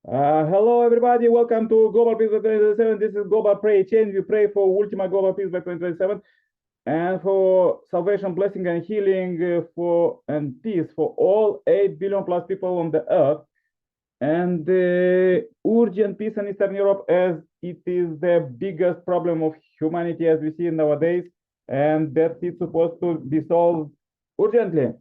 Hello, everybody. Welcome to Global Peace by 2027. This is Global Pray Change. We pray for ultimate global peace by 2027 and for salvation, blessing, and healing and peace for all 8 billion plus people on the earth. And urgent peace in Eastern Europe, as it is the biggest problem of humanity as we see nowadays, and that it's supposed to be solved urgently.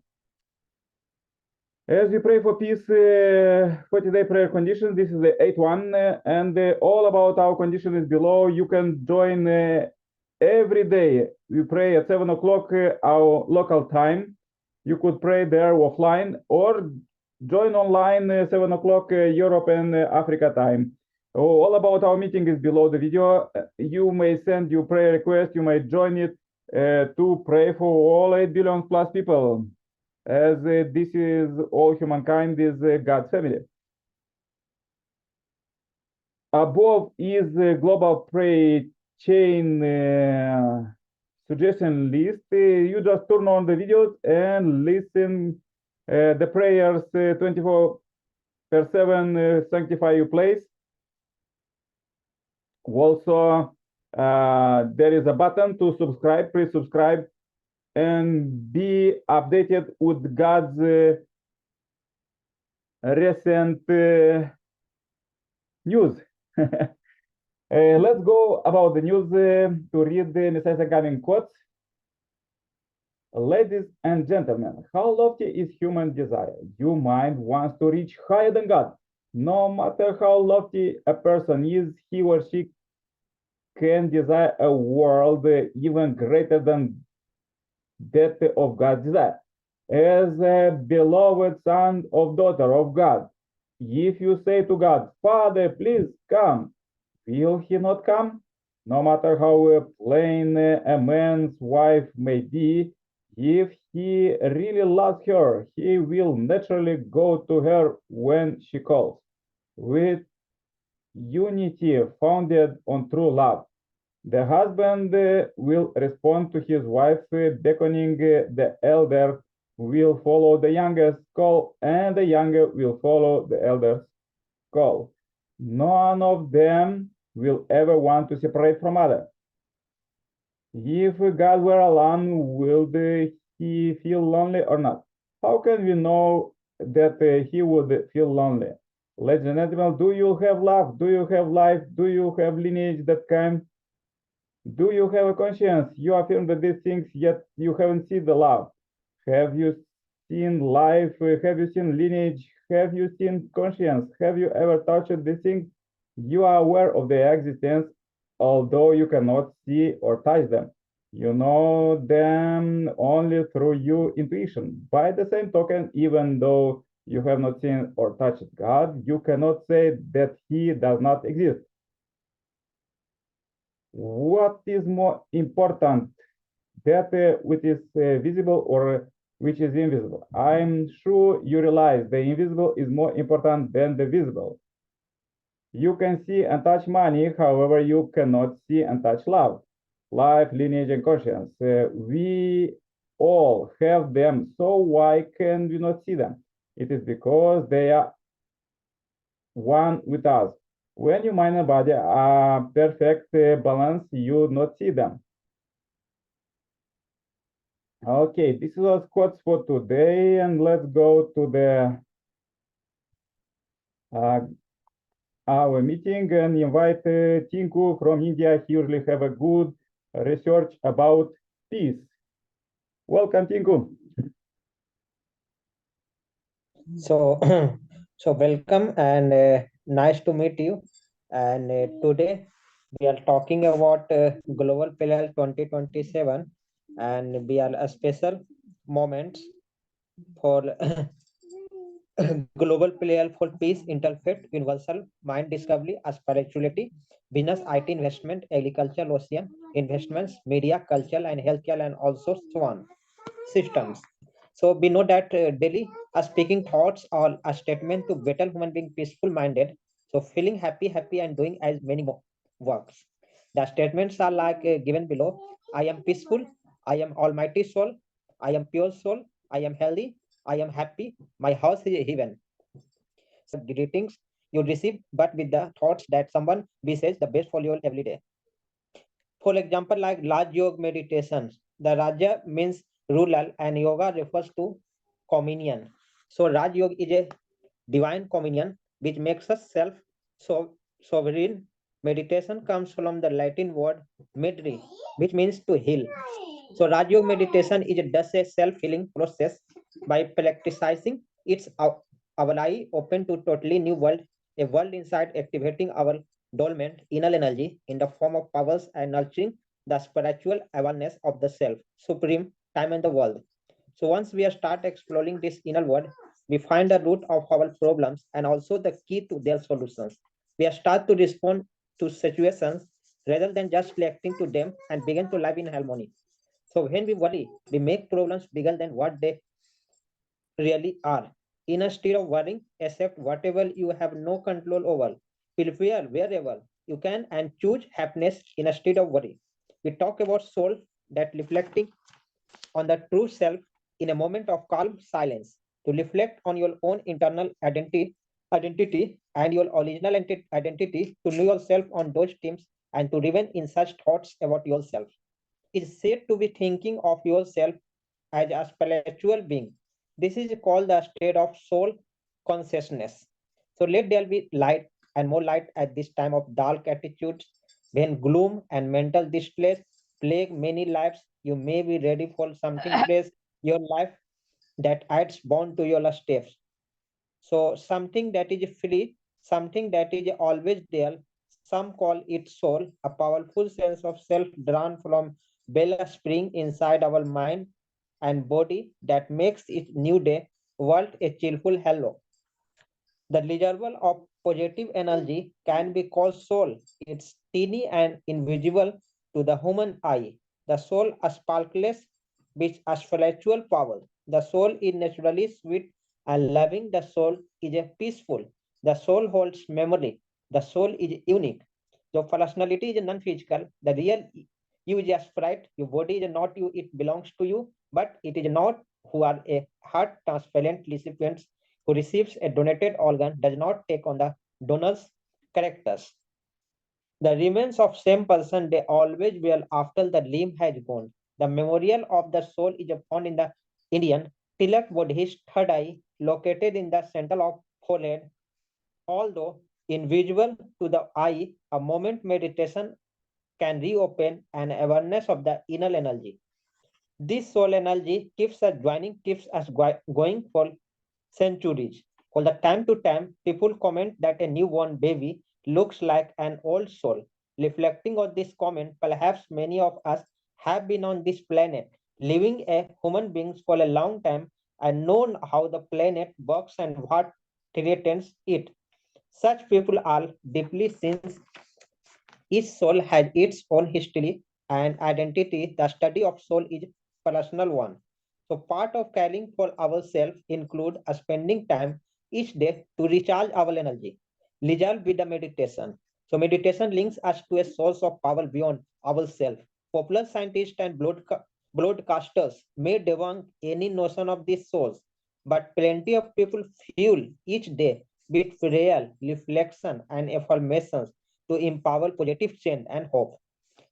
As we pray for peace, 40-day prayer conditions, this is the 8th one, and all about our condition is below. You can join every day. We pray at 7 o'clock our local time. You could pray there offline or join online 7 o'clock Europe and Africa time. All about our meeting is below the video. You may send your prayer request. You may join it to pray for all 8 billion plus people, as this is all humankind is God's family. Above is the global prayer chain suggestion list. You just turn on the videos and listen the prayers 24/7 sanctify your place. Also, there is a button to subscribe. Please subscribe and be updated with God's recent news. Let's go about the news to read the necessary coming quotes. Ladies and gentlemen, how lofty is human desire? Your mind wants to reach higher than God. No matter how lofty a person is, he or she can desire a world even greater than that of God's desire. As a beloved son or daughter of God, if you say to God, Father, please come, will he not come? No matter how plain a man's wife may be, if he really loves her, he will naturally go to her when she calls. With unity founded on true love, the husband will respond to his wife, beckoning the elder will follow the youngest call, and the younger will follow the elder's call. None of them will ever want to separate from other. If God were alone, would he feel lonely or not? How can we know that he would feel lonely? Ladies and gentlemen, do you have love? Do you have life? Do you have lineage that kind? Do you have a conscience? You affirm that these things, yet you haven't seen the love. Have you seen life? Have you seen lineage? Have you seen conscience? Have you ever touched these things? You are aware of their existence, although you cannot see or touch them. You know them only through your intuition. By the same token, even though you have not seen or touched God, you cannot say that he does not exist. What is more important, that which is visible or which is invisible? I'm sure you realize the invisible is more important than the visible. You can see and touch money, however, you cannot see and touch love, life, lineage, and conscience. We all have them, so why can we not see them? It is because they are one with us. When your mind and body are perfect balance, you not see them. Okay, this is our quotes for today, and let's go to the our meeting and invite Tinku from India. He usually have a good research about peace. Welcome, Tinku. So, so welcome and nice to meet you. And today we are talking about Global PLL 2027, and we are a special moment for Global PLL for peace, interfaith, universal mind discovery, spirituality, business, IT investment, agriculture, ocean investments, media, culture, and healthcare, and also so on systems. So we know that daily speaking thoughts or a statement to better human being peaceful minded. So feeling happy and doing as many more works. The statements are like given below. I am peaceful. I am almighty soul. I am pure soul. I am healthy. I am happy. My house is heaven. So greetings. you receive, but with the thoughts that someone wishes the best for you every day. For example, like Raj Yoga meditation, the Raja means rural and yoga refers to communion. So Raj Yoga is a divine communion which makes us sovereign. Meditation comes from the Latin word medri, which means to heal. So Raj Yoga meditation is thus a self-healing process. By practicing its our eye open to totally new world, a world inside activating our dormant inner energy in the form of powers and nurturing the spiritual awareness of the self, supreme time and the world. So once we start exploring this inner world, we find the root of our problems and also the key to their solutions. We start to respond to situations rather than just reacting to them and begin to live in harmony. So when we worry, we make problems bigger than what they really are. Instead of worrying, accept whatever you have no control over. Feel fear wherever you can and choose happiness instead of worry. We talk about soul that reflecting on the true self in a moment of calm silence, to reflect on your own internal identity and your original identity, to know yourself on those teams and to remain in such thoughts about yourself. It's said to be thinking of yourself as a spiritual being. This is called the state of soul consciousness. So let there be light and more light at this time of dark attitudes, when gloom and mental distress plague many lives. You may be ready for something fresh your life that adds bond to your steps. So something that is free, something that is always there. Some call it soul, a powerful sense of self drawn from Bella spring inside our mind and body that makes its new day world a cheerful hello. The reservoir of positive energy can be called soul. It's teeny and invisible to the human eye. The soul is sparkless with a spiritual power. The soul is naturally sweet and loving. The soul is a peaceful. The soul holds memory. The soul is unique. The personality is non-physical. The real you is a sprite. Your body is not you. It belongs to you, but it is not who are a heart transparent recipients who receives a donated organ does not take on the donor's characters. The remains of same person they always will after the limb has gone. The memorial of the soul is found in the Indian Tilak Buddhist third eye, located in the center of forehead. Although invisible to the eye, a moment meditation can reopen an awareness of the inner energy. This soul energy keeps us joining, keeps us going for centuries. For the time to time, people comment that a newborn baby looks like an old soul. Reflecting on this comment, perhaps many of us have been on this planet, living a human beings for a long time and known how the planet works and what threatens it. Such people are deeply since each soul has its own history and identity. The study of soul is personal one. So part of caring for ourselves include spending time each day to recharge our energy. Resolve with the meditation. So meditation links us to a source of power beyond ourselves. Popular scientists and broadcasters may debunk any notion of this source, but plenty of people fuel each day with prayer, reflection, and affirmations to empower positive change and hope.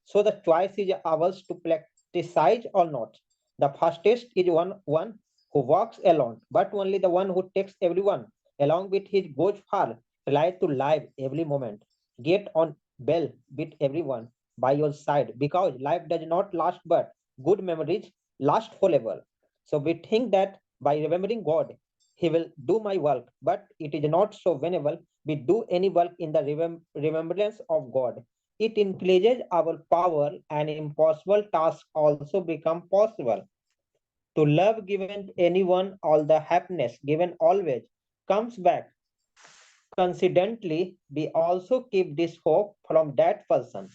So the choice is ours to practice or not. The fastest is one who walks alone, but only the one who takes everyone along with his goes far. Try to live every moment. Get on well with everyone by your side because life does not last, but good memories last forever. So we think that by remembering God, He will do my work, but it is not so. Whenever we do any work in the remembrance of God, it increases our power and impossible tasks also become possible. To love given anyone, all the happiness given always comes back. Coincidentally, we also keep this hope from that person.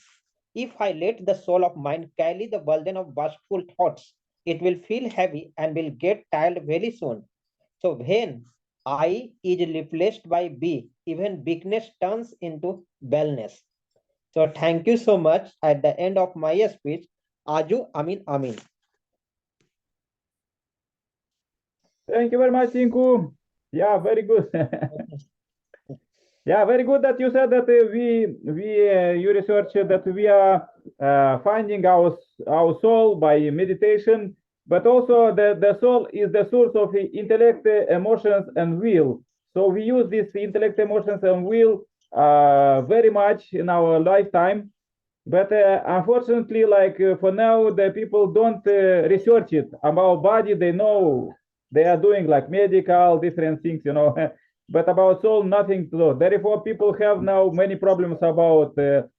If I let the soul of mine carry the burden of bashful thoughts, it will feel heavy and will get tired very soon. So when I is replaced by B, even weakness turns into wellness. So thank you so much. At the end of my speech, Aju Amin Amin. Thank you very much, Tinku. Yeah, very good. Yeah, very good that you said that you research that we are finding our soul by meditation, but also the soul is the source of intellect, emotions, and will. So we use this intellect, emotions, and will very much in our lifetime. But unfortunately, like for now, the people don't research it about body. They know they are doing like medical different things, you know. But about soul, nothing to do. Therefore, people have now many problems about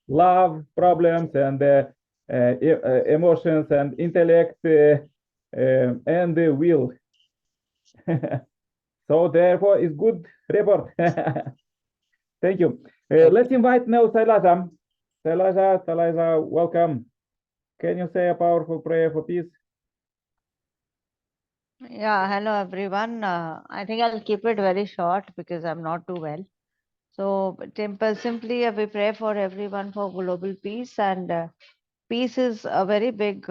love problems and emotions and intellect and will. So therefore, it's good report. Thank you. Let's invite now Sailaja. Sailaja, welcome. Can you say a powerful prayer for peace? Yeah, hello everyone. I think I'll keep it very short because I'm not too well. So, simply we pray for everyone for global peace, and peace is a very big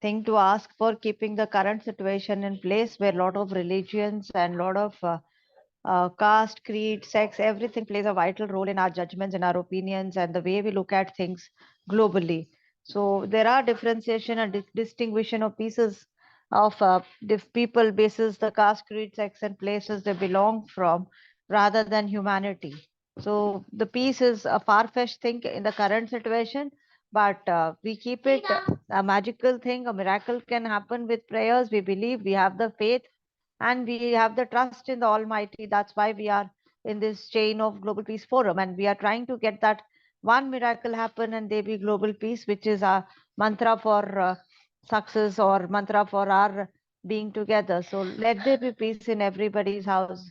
thing to ask for, keeping the current situation in place where a lot of religions and lot of caste, creed, sex, everything plays a vital role in our judgments, in our opinions, and the way we look at things globally. So there are differentiation and distinguishing of pieces of people basis the caste, creed, sex, and places they belong from, rather than humanity. So the peace is a far-fetched thing in the current situation, but we keep it a magical thing. A miracle can happen with prayers. We believe, we have the faith, and we have the trust in the Almighty. That's why we are in this chain of Global Peace Forum, and we are trying to get that one miracle happen, and there be global peace, which is our mantra for success, or mantra for our being together. So let there be peace in everybody's house,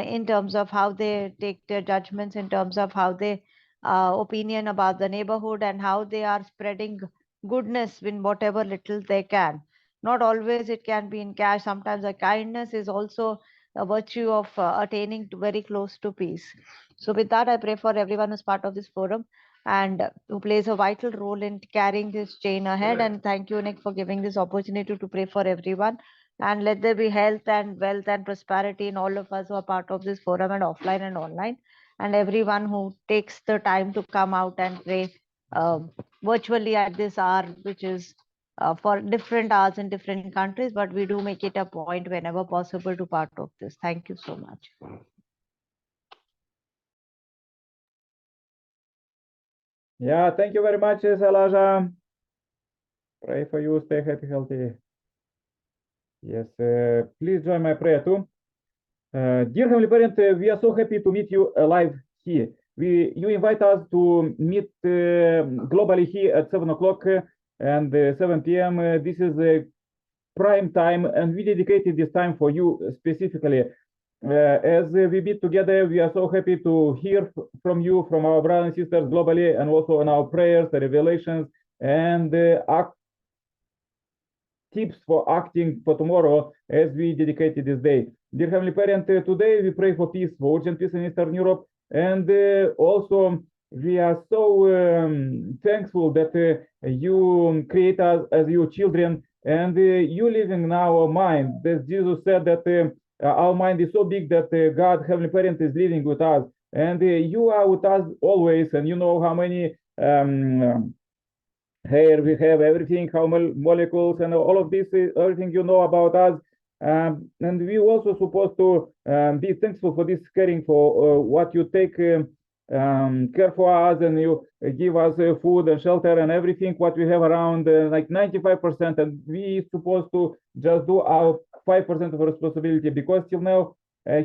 in terms of how they take their judgments, in terms of how they opinion about the neighborhood, and how they are spreading goodness in whatever little they can. Not always it can be in cash. Sometimes a kindness is also a virtue of attaining to very close to peace. So with that, I pray for everyone who's part of this forum, and who plays a vital role in carrying this chain ahead. And thank you, Nick, for giving this opportunity to pray for everyone. And let there be health and wealth and prosperity in all of us who are part of this forum, and offline and online, and everyone who takes the time to come out and pray virtually at this hour, which is for different hours in different countries, but we do make it a point whenever possible to part of this. Thank you so much. Yeah, thank you very much, Sailaja. Pray for you, stay happy, healthy. Yes, please join my prayer too. Dear Heavenly Parent, we are so happy to meet you live here. You invite us to meet globally here at 7 o'clock and 7 p.m. This is a prime time, and we dedicated this time for you specifically. As we meet together, we are so happy to hear from you, from our brothers and sisters globally, and also in our prayers, the revelations, and tips for acting for tomorrow as we dedicated this day. Dear Heavenly Parent, today we pray for peace, for urgent peace in Eastern Europe, and also we are so thankful that you create us as your children, and you living in our mind. As Jesus said that our mind is so big that God, Heavenly Parent, is living with us, and you are with us always, and you know how many here we have everything, how molecules and all of this, everything you know about us. And we also supposed to be thankful for this caring, for what you take care for us, and you give us food and shelter and everything what we have around, like 95%, and we supposed to just do our 5% of responsibility, because till now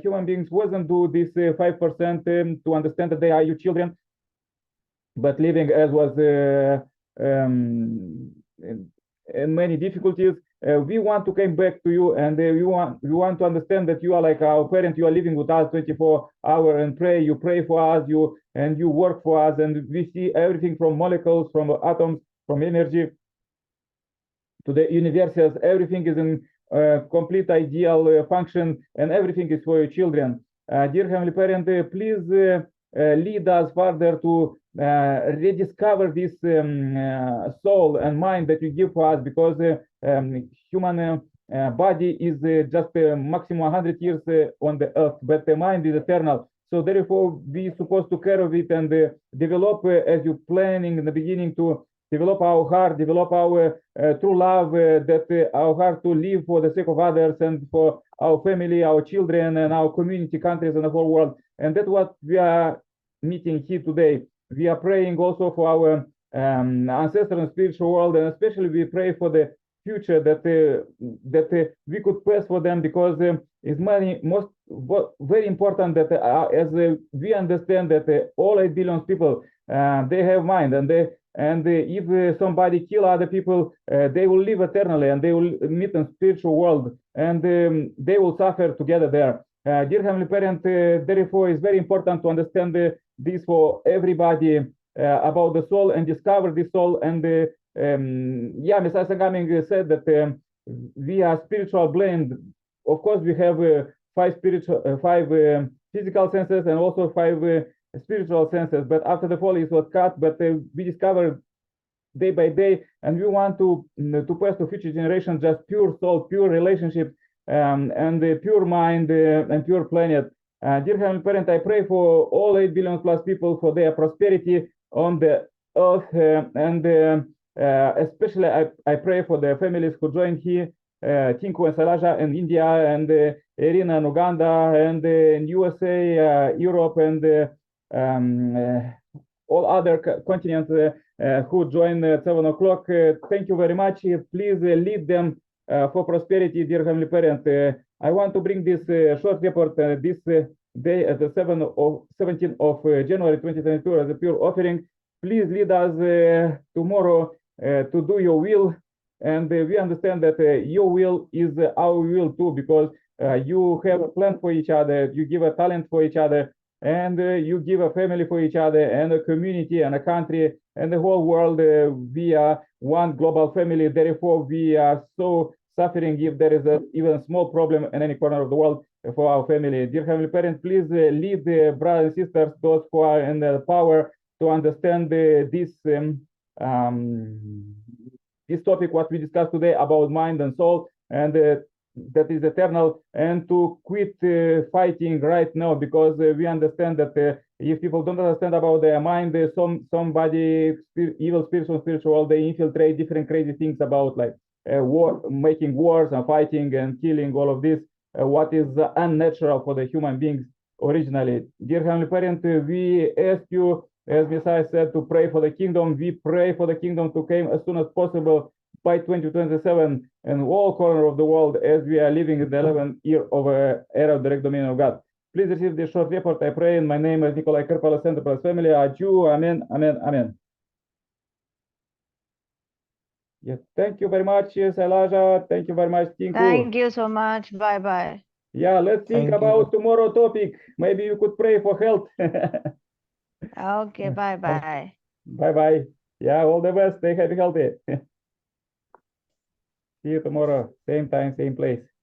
human beings wasn't do this 5% to understand that they are your children, but living as was in many difficulties. We want to come back to you, and we want to understand that you are like our parent. You are living with us 24 hours and pray. You pray for us, you work for us, and we see everything from molecules, from atoms, from energy to the universes. Everything is in complete ideal function, and everything is for your children. Dear Heavenly Parent, please lead us further to rediscover this soul and mind that you give for us, because human body is just maximum 100 years on the earth, but the mind is eternal. So therefore, we supposed to care of it and develop, as you planning in the beginning, to develop our heart, develop our true love, that our heart to live for the sake of others and for our family, our children, and our community, countries, and the whole world. And that's what we are meeting here today. We are praying also for our ancestral and spiritual world, and especially we pray for the future that we could pass for them, because it's very important that as we understand that all 8 billion people they have mind, and if somebody kill other people, they will live eternally and they will meet in spiritual world, and they will suffer together there. Dear Heavenly Parent, therefore it's very important to understand this for everybody about the soul and discover the soul. And yeah, Messiah Sangaming said that we are spiritual blend. Of course, we have 5 physical senses and also 5 spiritual senses. But after the fall, it was cut. But we discovered day by day, and we want to pass to future generations just pure soul, pure relationship, and pure mind and pure planet. Dear Heavenly Parent, I pray for all 8 billion plus people for their prosperity on the earth, and especially I pray for the families who joined here, Tinku and Salaja in India, and Irina in Uganda, and in USA, Europe, and all other continents who joined at 7 o'clock. Thank you very much. Please lead them for prosperity, dear Heavenly Parent. I want to bring this short report this day at the 17th of January 2022 as a pure offering. Please lead us tomorrow to do your will, and we understand that your will is our will too, because you have a plan for each other, you give a talent for each other, and you give a family for each other, and a community, and a country, and the whole world. We are one global family. Therefore, we are so suffering if there is even a small problem in any corner of the world for our family. Dear Heavenly Parent, please lead the brothers and sisters, those who are in the power, to understand this topic, what we discussed today about mind and soul, and that is eternal, and to quit fighting right now, because we understand that if people don't understand about their mind, somebody evil spiritual, they infiltrate different crazy things about like war, making wars and fighting and killing, all of this, what is unnatural for the human beings originally. Dear Heavenly Parent, we ask you, as Messiah said, to pray for the kingdom. We pray for the kingdom to come as soon as possible by 2027 in all corners of the world, as we are living in the 11th year of era of direct dominion of God. Please receive this short report. I pray in my name as Nikolai Karpala, Center for Family. Adieu. Amen. Amen. Amen. Yes. Thank you very much, Elijah. Thank you very much, Tinku. Thank you so much. Bye bye. Yeah, let's think about tomorrow topic. Maybe you could pray for health. Okay, bye bye. Bye bye. Yeah, all the best. Stay happy, healthy. See you tomorrow. Same time, same place.